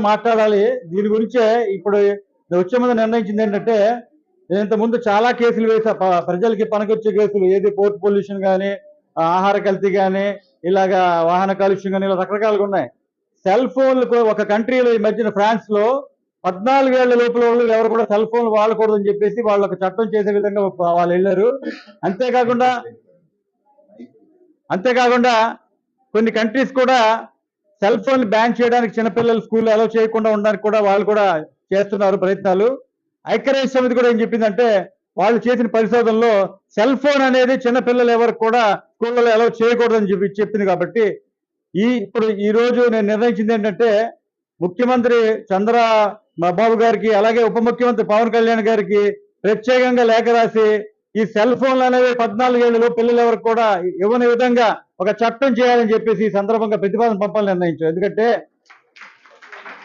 మాట్లాడాలి దీని గురించే. ఇప్పుడు వచ్చే ముందు నిర్ణయించింది ఏంటంటే, ఇంతకుముందు చాలా కేసులు వేసా ప్రజలకి పనికొచ్చే కేసులు, ఏది పోర్ట్ పొల్యూషన్ కానీ, ఆహార కల్తీ కానీ, ఇలాగా వాహన కాలుష్యం కానీ, ఇలా రకరకాలుగా ఉన్నాయి. సెల్ ఫోన్లు ఒక కంట్రీలో ఈ మధ్యన ఫ్రాన్స్ లో 14 ఏళ్ల లోపల వాళ్ళు ఎవరు కూడా సెల్ ఫోన్ వాడకూడదని చెప్పేసి వాళ్ళు ఒక చట్టం చేసే విధంగా వాళ్ళు వెళ్ళారు. అంతేకాకుండా అంతేకాకుండా కొన్ని కంట్రీస్ కూడా సెల్ ఫోన్ బ్యాన్ చేయడానికి చిన్నపిల్లలు స్కూల్లో అలౌ చేయకుండా ఉండడానికి కూడా వాళ్ళు కూడా చేస్తున్నారు ప్రయత్నాలు. ఐక్యరాజ్య సమితి కూడా ఏం చెప్పిందంటే, వాళ్ళు చేసిన పరిశోధనలో సెల్ ఫోన్ అనేది చిన్నపిల్లలు ఎవరికి కూడా స్కూళ్ళలో అలౌ చేయకూడదని చెప్పింది. కాబట్టి ఇప్పుడు ఈ రోజు నేను నిర్ణయించింది ఏంటంటే, ముఖ్యమంత్రి చంద్రబాబు గారికి, అలాగే ఉప ముఖ్యమంత్రి పవన్ కళ్యాణ్ గారికి ప్రత్యేకంగా లేఖ రాసి ఈ సెల్ ఫోన్లు అనేవి 14 ఏళ్ళలో పిల్లలు ఎవరికి కూడా ఇవ్వని విధంగా ఒక చట్టం చేయాలని చెప్పేసి ఈ సందర్భంగా ప్రతిపాదన పంపాలని నిర్ణయించారు. ఎందుకంటే